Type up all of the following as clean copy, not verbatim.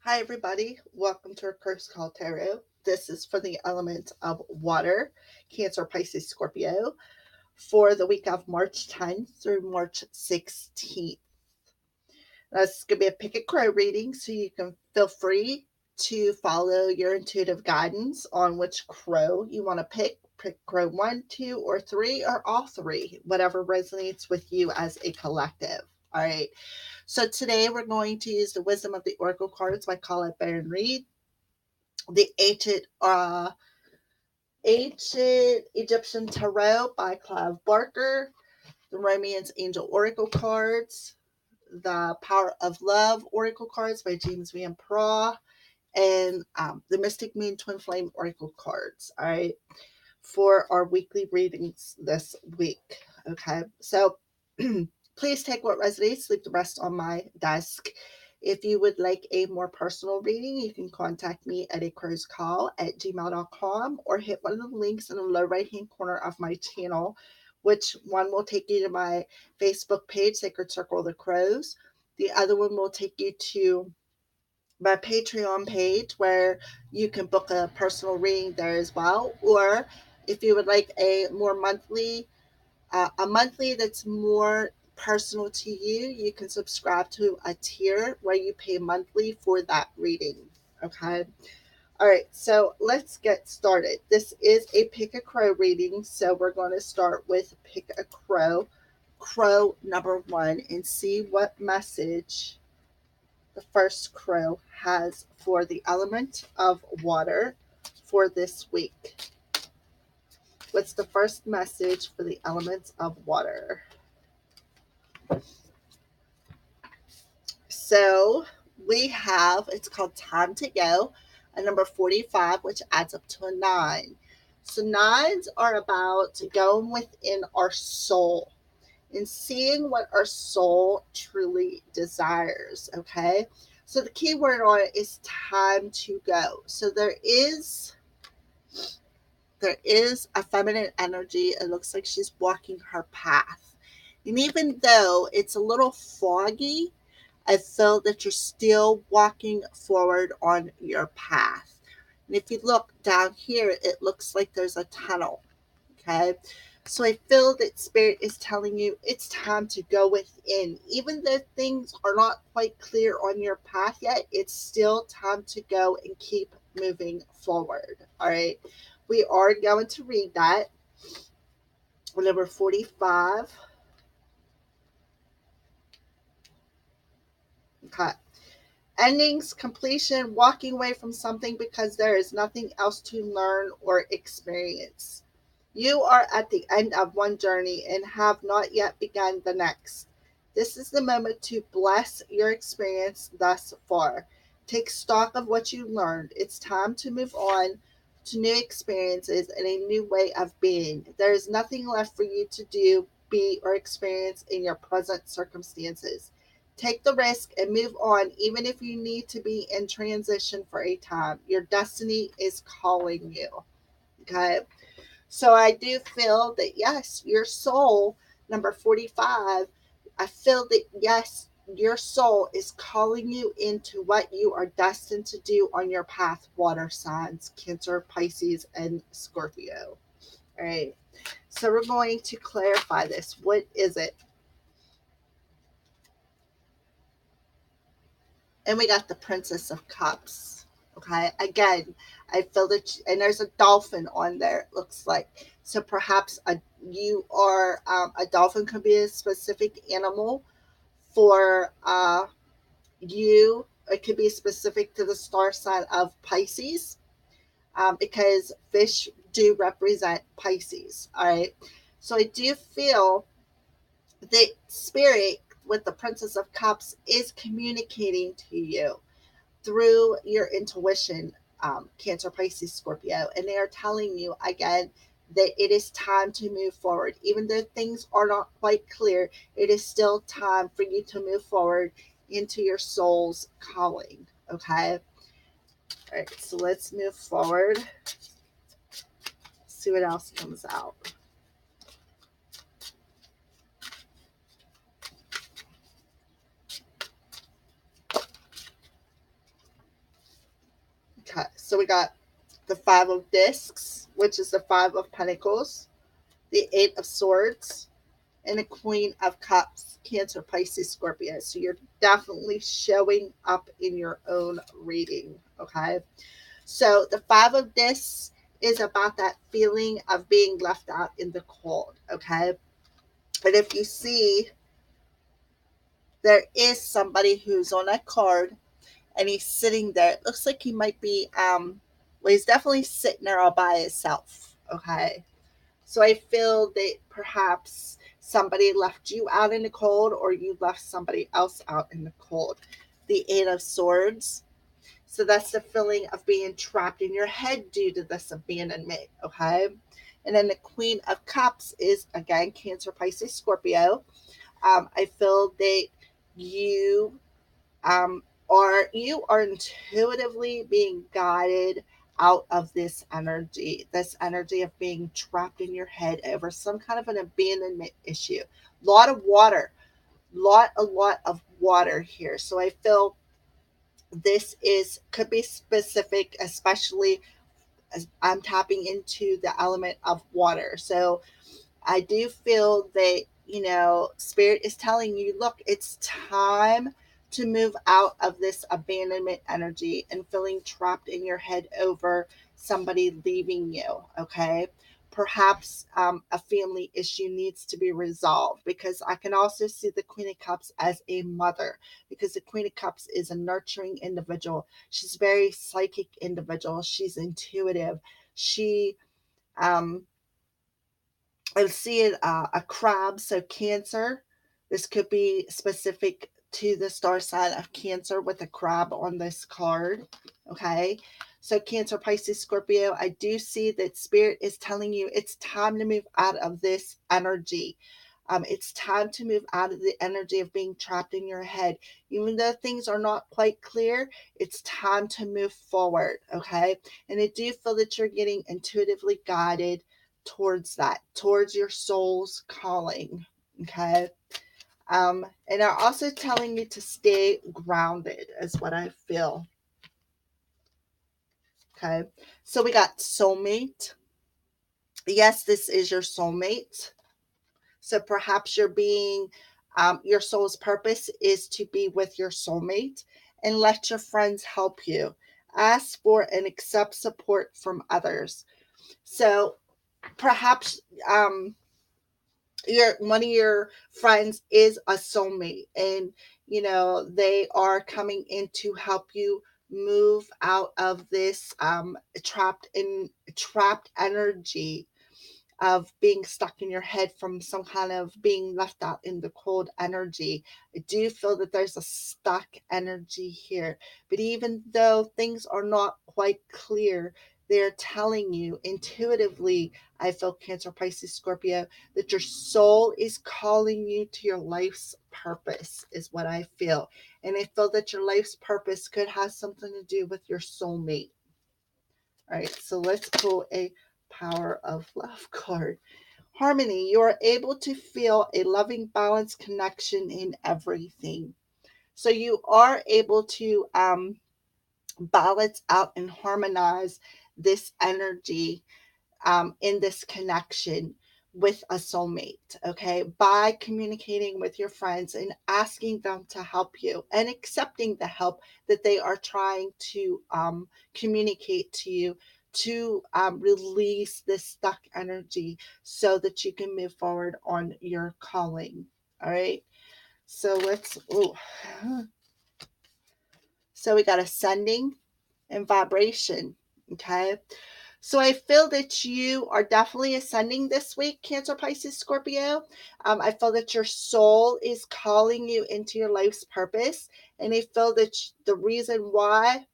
Hi, everybody. Welcome to our Curse Call Tarot. This is for the element of water, Cancer, Pisces, Scorpio, for the week of March 10th through March 16th. This is going to be a pick a crow reading, so you can feel free to follow your intuitive guidance on which crow you want to pick. Pick crow 1, 2, or 3, or all three, whatever resonates with you as a collective. All right. So today we're going to use the Wisdom of the Oracle cards by Colette Baron Reed, the Ancient Egyptian Tarot by Clive Barker, the Romance Angel Oracle cards, the Power of Love Oracle cards by James Van Praagh, and the Mystic Moon Twin Flame Oracle cards. All right, for our weekly readings this week. Okay, so please take what resonates, leave the rest on my desk. If you would like a more personal reading, you can contact me at acrowscall@gmail.com or hit one of the links in the low right-hand corner of my channel, which one will take you to my Facebook page, Sacred Circle of the Crows. The other one will take you to my Patreon page where you can book a personal reading there as well. Or if you would like a monthly that's more personal to you, you can subscribe to a tier where you pay monthly for that reading. Okay. All right. So let's get started. This is a pick a crow reading. So we're going to start with pick a crow number 1, and see what message the first crow has for the element of water for this week. What's the first message for the elements of water? So we have, it's called Time to Go, a number 45, which adds up to a 9. So nines are about going within our soul and seeing what our soul truly desires. Okay. So the key word on it is time to go. So there is a feminine energy. It looks like she's walking her path. And even though it's a little foggy, I feel that you're still walking forward on your path. And if you look down here, it looks like there's a tunnel. Okay. So I feel that Spirit is telling you it's time to go within. Even though things are not quite clear on your path yet, it's still time to go and keep moving forward. All right. We are going to read that. Number 45. Okay. Endings, completion, walking away from something because there is nothing else to learn or experience. You are at the end of one journey and have not yet begun the next. This is the moment to bless your experience thus far. Take stock of what you learned. It's time to move on to new experiences and a new way of being. There is nothing left for you to do, be, or experience in your present circumstances. Take the risk and move on, even if you need to be in transition for a time. Your destiny is calling you. Okay. So I do feel that, yes, your soul, number 45, I feel that, yes, your soul is calling you into what you are destined to do on your path, water signs, Cancer, Pisces, and Scorpio. All right. So we're going to clarify this. What is it? And we got the Princess of Cups. Okay. Again, I feel that, and there's a dolphin on there, it looks like. So perhaps a dolphin could be a specific animal for you. It could be specific to the star sign of Pisces, because fish do represent Pisces. All right. So I do feel that Spirit with the Princess of Cups is communicating to you through your intuition, Cancer, Pisces, Scorpio, and they are telling you again that it is time to move forward. Even though things are not quite clear, it is still time for you to move forward into your soul's calling. Okay. All right. So let's move forward. See what else comes out. Okay, so we got the Five of Discs, which is the Five of Pentacles, the Eight of Swords, and the Queen of Cups, Cancer, Pisces, Scorpio. So you're definitely showing up in your own reading, okay? So the Five of Discs is about that feeling of being left out in the cold, okay? But if you see, there is somebody who's on that card and he's sitting there. It looks like he might be, well, he's definitely sitting there all by himself, okay? So I feel that perhaps somebody left you out in the cold or you left somebody else out in the cold. The Eight of Swords. So that's the feeling of being trapped in your head due to this abandonment, okay? And then the Queen of Cups is, again, Cancer, Pisces, Scorpio. I feel that you um, you are intuitively being guided out of this energy of being trapped in your head over some kind of an abandonment issue. Lot of water, a lot of water here. So I feel this is could be specific, especially as I'm tapping into the element of water. So I do feel that, Spirit is telling you, look, it's time to move out of this abandonment energy and feeling trapped in your head over somebody leaving you, okay? Perhaps a family issue needs to be resolved, because I can also see the Queen of Cups as a mother, because the Queen of Cups is a nurturing individual. She's a very psychic individual. She's intuitive. She, um, I'm seeing a crab, so Cancer. This could be specific to the star sign of Cancer with a crab on this card. Okay, so Cancer, Pisces, Scorpio. I do see that Spirit is telling you it's time to move out of this energy. It's time to move out of the energy of being trapped in your head. Even though things are not quite clear, it's time to move forward. Okay, and I do feel that you're getting intuitively guided towards that, towards your soul's calling. Okay. And are also telling you to stay grounded, is what I feel. Okay. So we got soulmate. Yes, this is your soulmate. So perhaps you're being, your soul's purpose is to be with your soulmate, and let your friends help you. Ask for and accept support from others. So perhaps, your one of your friends is a soulmate, and they are coming in to help you move out of this trapped energy of being stuck in your head from some kind of being left out in the cold energy. I do feel that there's a stuck energy here. But even though things are not quite clear, they're telling you intuitively, I feel Cancer, Pisces, Scorpio, that your soul is calling you to your life's purpose, is what I feel. And I feel that your life's purpose could have something to do with your soulmate. All right, so let's pull a Power of Love card. Harmony. You are able to feel a loving, balanced connection in everything. So you are able to balance out and harmonize this energy in this connection with a soulmate, okay, by communicating with your friends and asking them to help you and accepting the help that they are trying to communicate to you, to release this stuck energy so that you can move forward on your calling. All right, so so we got ascending and vibration. Okay, so I feel that you are definitely ascending this week, Cancer, Pisces, Scorpio. I feel that your soul is calling you into your life's purpose. And I feel that the reason why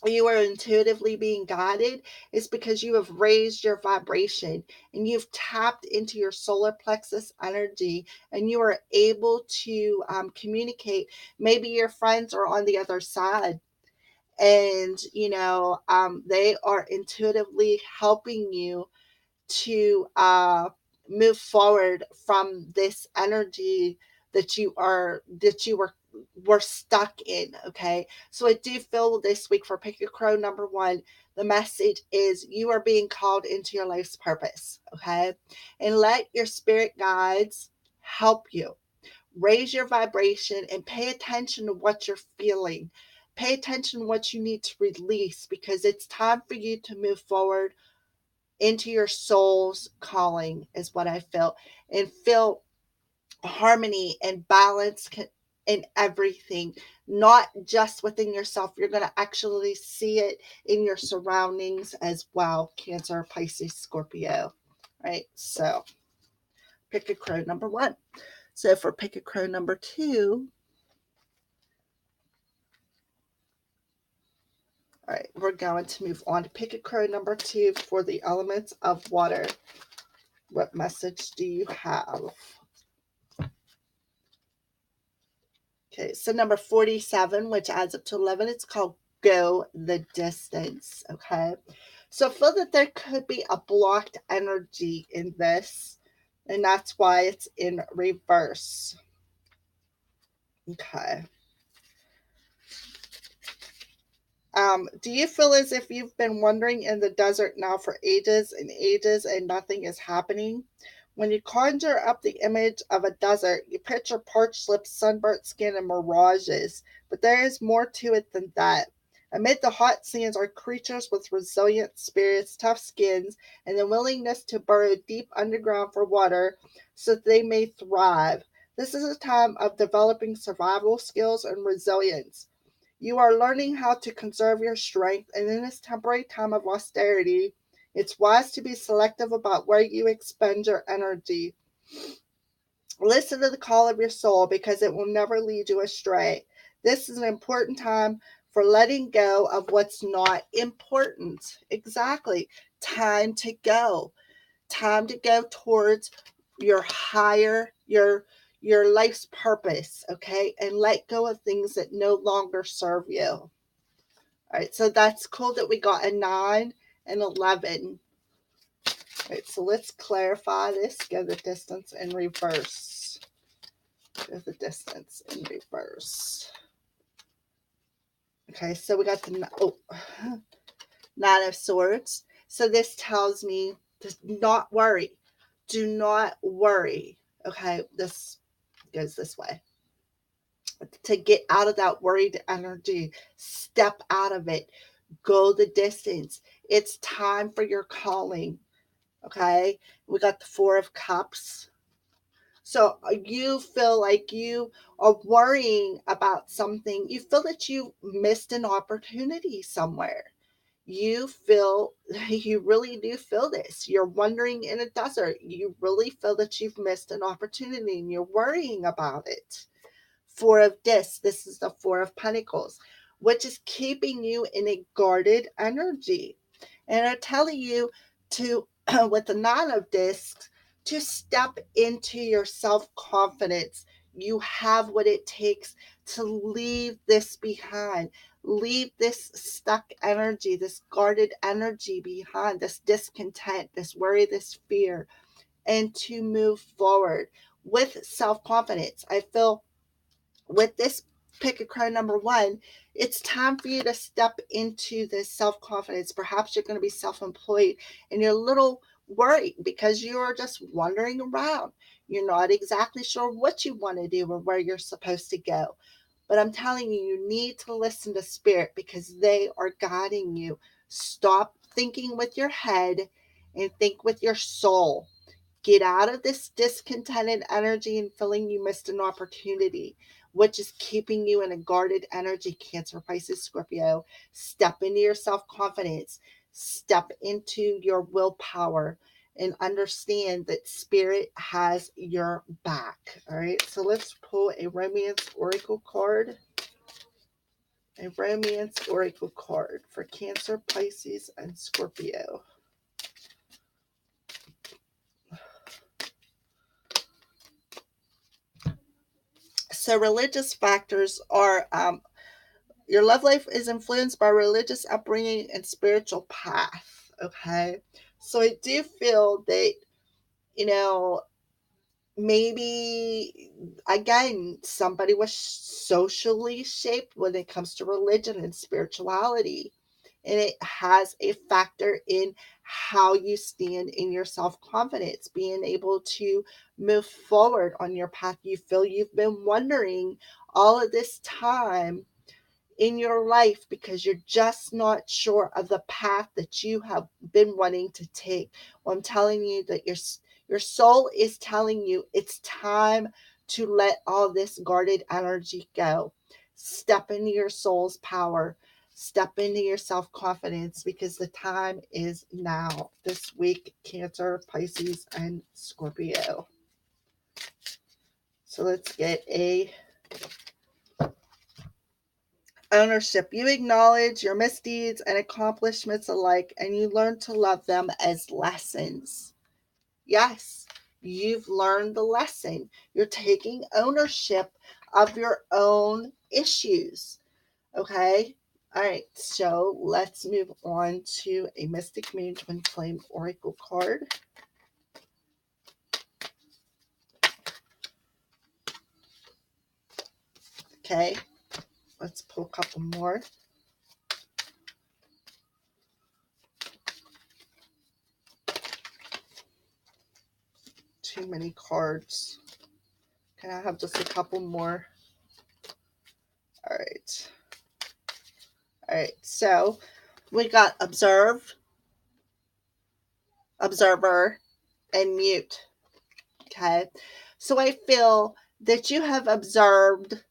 you are intuitively being guided is because you have raised your vibration and you've tapped into your solar plexus energy, and you are able to communicate. Maybe your friends are on the other side, and they are intuitively helping you to move forward from this energy that you were we're stuck in. Okay, so I do feel this week for Pick a Crow number one, the message is you are being called into your life's purpose. Okay, and let your spirit guides help you raise your vibration and pay attention to what you're feeling. Pay attention to what you need to release, because it's time for you to move forward into your soul's calling, is what I feel, and feel harmony and balance in everything, not just within yourself. You're going to actually see it in your surroundings as well. Cancer, Pisces, Scorpio. Right? So Pick a Crow number one. So for Pick a Crow number two, all right, we're going to move on to Pick a Crow number two for the elements of water. What message do you have? Okay, so number 47, which adds up to 11, it's called Go the Distance. Okay, so I feel that there could be a blocked energy in this, and that's why it's in reverse. Okay. Do you feel as if you've been wandering in the desert now for ages and ages and nothing is happening? When you conjure up the image of a desert, you picture parched lips, sunburnt skin, and mirages. But there is more to it than that. Amid the hot sands are creatures with resilient spirits, tough skins, and the willingness to burrow deep underground for water so that they may thrive. This is a time of developing survival skills and resilience. You are learning how to conserve your strength, and in this temporary time of austerity, it's wise to be selective about where you expend your energy. Listen to the call of your soul, because it will never lead you astray. This is an important time for letting go of what's not important. Exactly. Time to go. Time to go towards your higher, your life's purpose, okay? And let go of things that no longer serve you. All right, so that's cool that we got a 9 and 11. All right, so let's clarify this. Go the distance in reverse. Go the distance in reverse. Okay, so we got the 9 of Swords. So this tells me to not worry. Do not worry. Okay, this goes this way. To get out of that worried energy, step out of it, go the distance. It's time for your calling. Okay, we got the 4 of Cups. So you feel like you are worrying about something. You feel that you missed an opportunity somewhere. You feel, you really do feel this. You're wandering in a desert. You really feel that you've missed an opportunity and you're worrying about it. 4 of Discs. This is the 4 of Pentacles, which is keeping you in a guarded energy. And I'm telling you to, with the 9 of Discs, to step into your self-confidence. You have what it takes to leave this behind. Leave this stuck energy, this guarded energy behind, this discontent, this worry, this fear, and to move forward with self-confidence. I feel with this Pick a Crow number one, it's time for you to step into this self-confidence. Perhaps you're going to be self-employed and you're a little worried because you're just wandering around. You're not exactly sure what you want to do or where you're supposed to go. But I'm telling you, you need to listen to spirit because they are guiding you. Stop thinking with your head and think with your soul. Get out of this discontented energy and feeling you missed an opportunity, which is keeping you in a guarded energy. Cancer, Pisces, Scorpio. Step into your self-confidence. Step into your willpower and understand that spirit has your back. All right, so let's pull a romance oracle card. A romance oracle card for Cancer, Pisces, and Scorpio. So religious factors are your love life is influenced by religious upbringing and spiritual path. Okay, so I do feel that, you know, maybe, again, somebody was socially shaped when it comes to religion and spirituality. And it has a factor in how you stand in your self confidence, being able to move forward on your path you feel you've been wondering all of this time in your life, because you're just not sure of the path that you have been wanting to take. Well, I'm telling you that your soul is telling you it's time to let all this guarded energy go. Step into your soul's power. Step into your self confidence, because the time is now. This week, Cancer, Pisces, and Scorpio. So let's get a ownership. You acknowledge your misdeeds and accomplishments alike, and you learn to love them as lessons. Yes, you've learned the lesson. You're taking ownership of your own issues. Okay? All right, so let's move on to a Mystic Moon Twin Flame Oracle card. Okay, let's pull a couple more. Too many cards. Can I have just a couple more? All right. All right, so we got observe, observer, and mute. Okay, so I feel that you have observed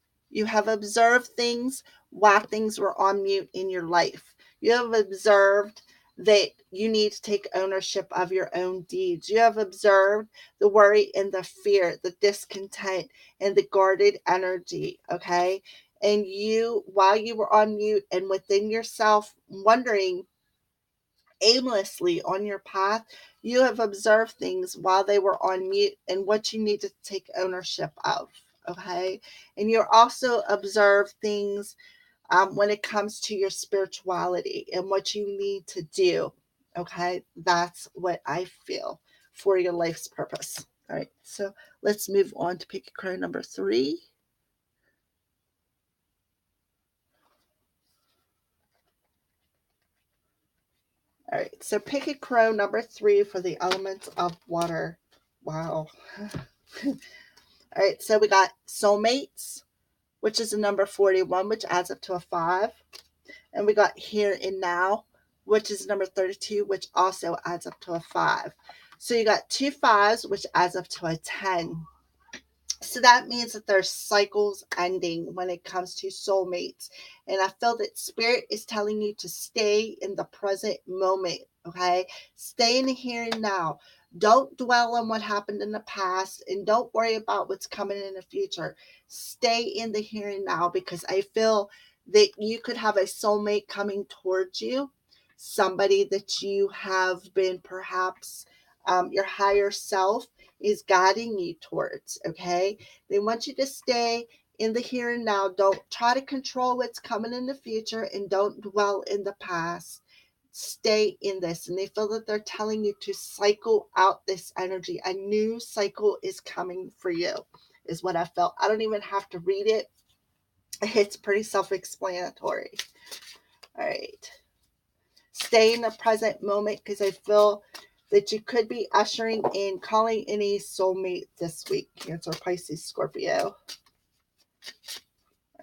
things while things were on mute in your life. You have observed that you need to take ownership of your own deeds. You have observed the worry and the fear, the discontent, and the guarded energy. Okay, and you, while you were on mute and within yourself wondering aimlessly on your path, you have observed things while they were on mute and what you need to take ownership of. Okay. And you're also observe things when it comes to your spirituality and what you need to do. Okay. That's what I feel for your life's purpose. All right. So let's move on to pick a crow number 3. All right. So pick a crow number 3 for the elements of water. Wow. All right, so we got soulmates, which is a number 41, which adds up to a 5. And we got here and now, which is number 32, which also adds up to a 5. So you got 2 5s, which adds up to a 10. So that means that there's cycles ending when it comes to soulmates. And I feel that spirit is telling you to stay in the present moment, okay? Stay in the here and now. Don't dwell on what happened in the past, and don't worry about what's coming in the future. Stay in the here and now, because I feel that you could have a soulmate coming towards you, somebody that you have been perhaps your higher self is guiding you towards. Okay, they want you to stay in the here and now. Don't try to control what's coming in the future, and don't dwell in the past. Stay in this. And they feel that they're telling you to cycle out this energy. A new cycle is coming for you, is what I felt. I don't even have to read it. It's pretty self-explanatory. All right, stay in the present moment, because I feel that you could be ushering in, calling in a soulmate this week, Cancer, Pisces, Scorpio. All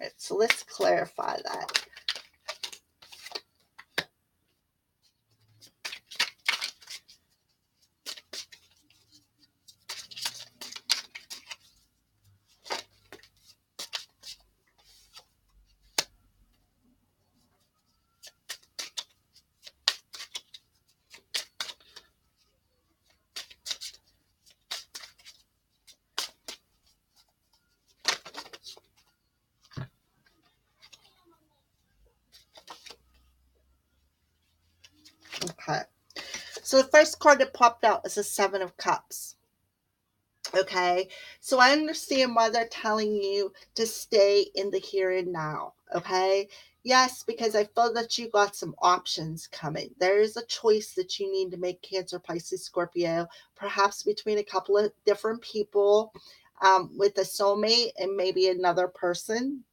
right, so let's clarify that. Okay, so the first card that popped out is the 7 of Cups. Okay, so I understand why they're telling you to stay in the here and now. Okay, yes, because I feel that you got some options coming. There is a choice that you need to make, Cancer, Pisces, Scorpio, perhaps between a couple of different people, with a soulmate and maybe another person.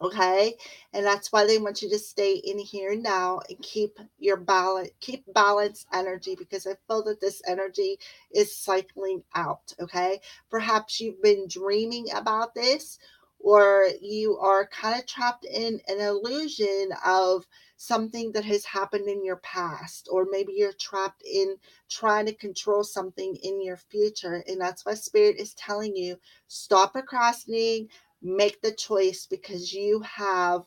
Okay, and that's why they want you to stay in here now and keep your balance, keep balanced energy, because I feel that this energy is cycling out. Okay, perhaps you've been dreaming about this, or you are kind of trapped in an illusion of something that has happened in your past, or maybe you're trapped in trying to control something in your future. And that's why Spirit is telling you, stop procrastinating, make the choice, because you have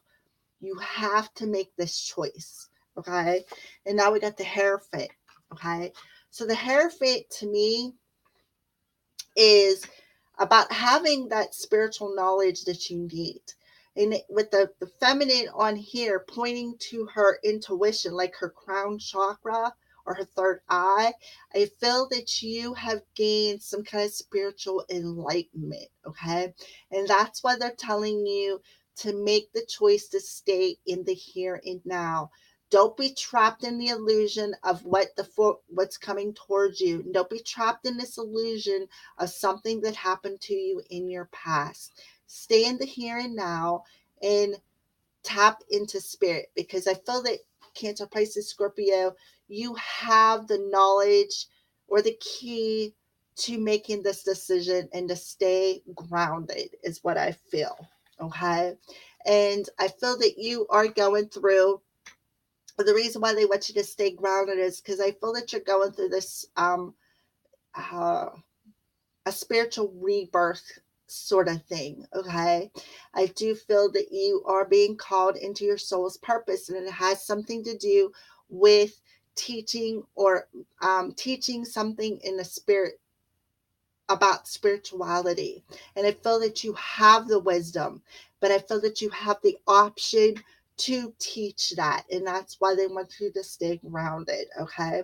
to make this choice. Okay, and now we got the Hierophant. Okay, so the Hierophant to me is about having that spiritual knowledge that you need. And with the feminine on here pointing to her intuition, like her crown chakra or her third eye, I feel that you have gained some kind of spiritual enlightenment. Okay, and that's why they're telling you to make the choice to stay in the here and now. Don't be trapped in the illusion of what's coming towards you. Don't be trapped in this illusion of something that happened to you in your past. Stay in the here and now and tap into Spirit, because I feel that, Cancer, Pisces, Scorpio, you have the knowledge or the key to making this decision and to stay grounded, is what I feel. Okay. And I feel that you are going through, the reason why they want you to stay grounded is because I feel that you're going through this uh, a spiritual rebirth sort of thing. Okay, I do feel that you are being called into your soul's purpose, and it has something to do with teaching, or teaching something in the spirit about spirituality. And I feel that you have the wisdom, but I feel that you have the option to teach that, and that's why they want you to stay grounded. Okay,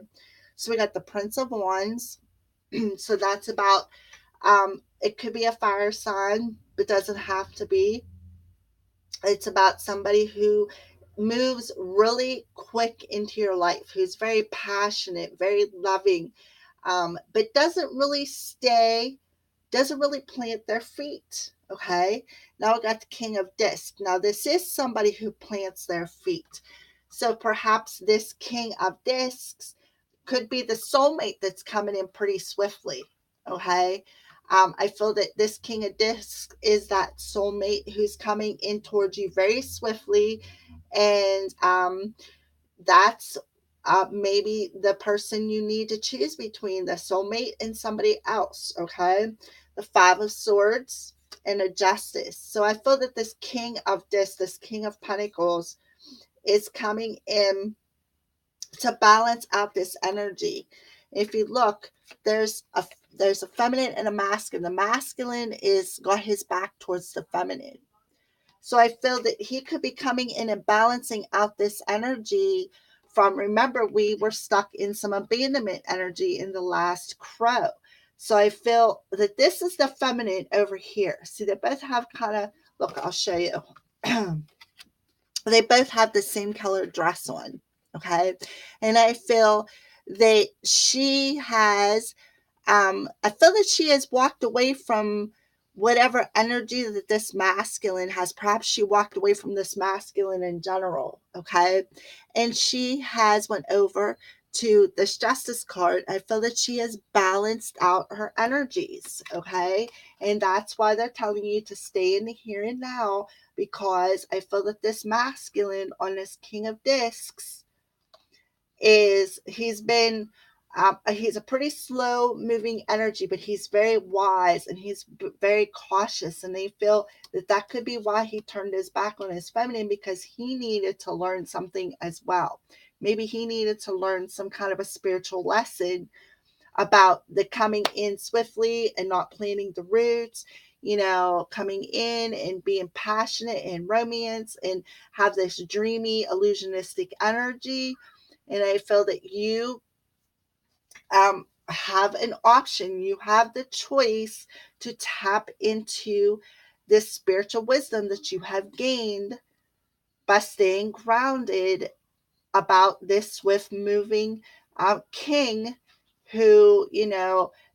so we got the Prince of Wands. So that's about, it could be a fire sign, but doesn't have to be. It's about somebody who moves really quick into your life, who's very passionate, very loving, but doesn't really plant their feet. Okay, now I got the King of Discs. Now this is somebody who plants their feet. So perhaps this King of Discs could be the soulmate that's coming in pretty swiftly. Okay. I feel that this King of Discs is that soulmate who's coming in towards you very swiftly. And that's maybe the person you need to choose between, the soulmate and somebody else. Okay. The Five of Swords and a Justice. So I feel that this King of Discs, this King of Pentacles, is coming in to balance out this energy. If you look, there's a feminine and a masculine. The masculine is got his back towards the feminine. So I feel that he could be coming in and balancing out this energy from, remember, we were stuck in some abandonment energy in the last crow. So I feel that this is the feminine over here. See, they both have kind of, look, I'll show you. They both have the same color dress on. Okay. And I feel that she has, I feel that she has walked away from whatever energy that this masculine has. Perhaps she walked away from this masculine in general. Okay. And she has went over to this Justice card. I feel that she has balanced out her energies. Okay. And that's why they're telling you to stay in the here and now, because I feel that this masculine on this King of Discs is, he's a pretty slow moving energy, but he's very wise and he's very cautious. And they feel that that could be why he turned his back on his feminine, because he needed to learn something as well. Maybe he needed to learn some kind of a spiritual lesson about the coming in swiftly and not planting the roots, coming in and being passionate and romance and have this dreamy, illusionistic energy. And I feel that you have an option. You have the choice to tap into this spiritual wisdom that you have gained by staying grounded about this swift moving king who,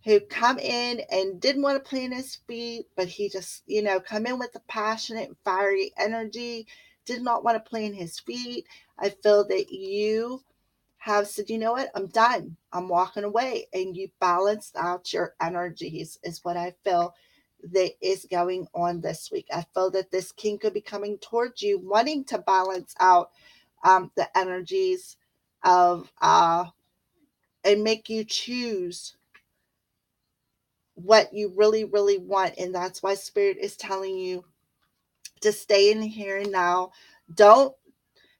who come in and didn't want to plant his feet, but he just, come in with a passionate, fiery energy, did not want to plant his feet. I feel that you have said, you know what, I'm done. I'm walking away. And you balanced out your energies, is what I feel that is going on this week. I feel that this king could be coming towards you, wanting to balance out the energies of, and make you choose what you really, really want. And that's why Spirit is telling you to stay in here and now. Don't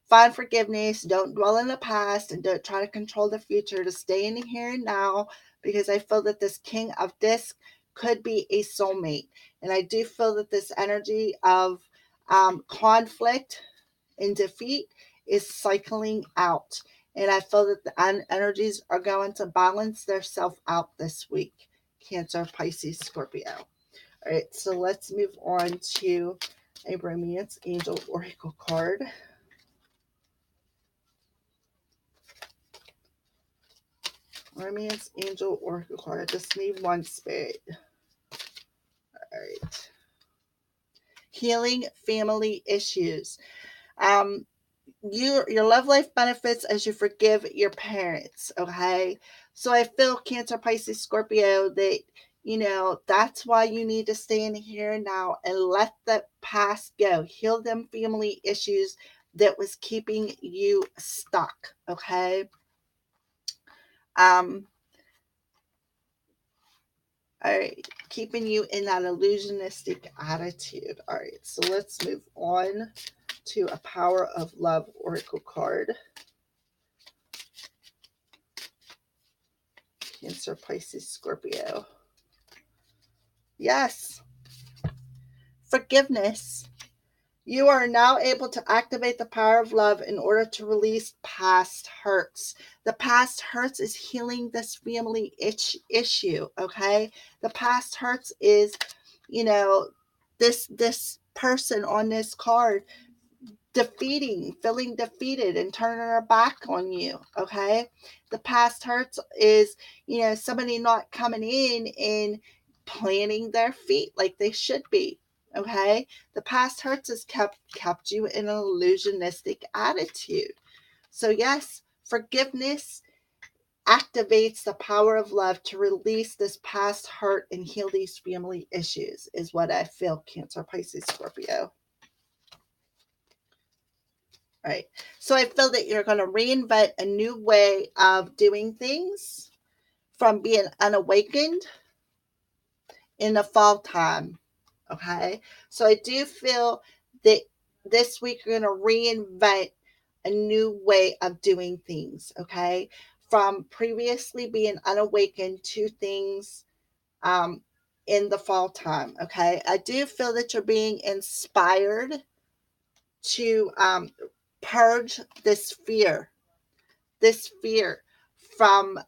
find forgiveness. Don't dwell in the past and don't try to control the future. To stay in the here and now, because I feel that this King of Disc could be a soulmate. And I do feel that this energy of conflict and defeat is cycling out. And I feel that the energies are going to balance themselves out this week. Cancer, Pisces, Scorpio. All right, so let's move on to a Romance Angel Oracle card. Romance Angel Oracle card. I just need one, Spirit. All right. Healing family issues. Your love life benefits as you forgive your parents. Okay, so I feel Cancer, Pisces, Scorpio that that's why you need to stay in here and now and let the past go. Heal them family issues that was keeping you stuck. Okay. All right, keeping you in that illusionistic attitude. All right, so let's move on to a Power of Love Oracle card. Cancer, Pisces, Scorpio. Yes. Forgiveness. You are now able to activate the power of love in order to release past hurts. The past hurts is healing this family issue, okay? The past hurts is, this person on this card feeling defeated and turning her back on you, okay? The past hurts is, somebody not coming in and planting their feet like they should be, okay? The past hurts has kept you in an illusionistic attitude. So yes, forgiveness activates the power of love to release this past hurt and heal these family issues, is what I feel, Cancer, Pisces, Scorpio. Right. So I feel that you're going to reinvent a new way of doing things from being unawakened in the fall time. Okay. So I do feel that this week you're going to reinvent a new way of doing things. Okay. From previously being unawakened to things in the fall time. Okay. I do feel that you're being inspired to purge this fear from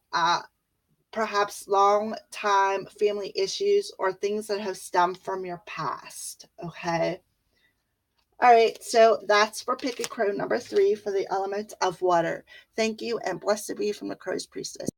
perhaps long time family issues or things that have stemmed from your past. Okay. All right. So that's for Pick a Crow number 3 for the element of water. Thank you and blessed be from the Crow's Priestess.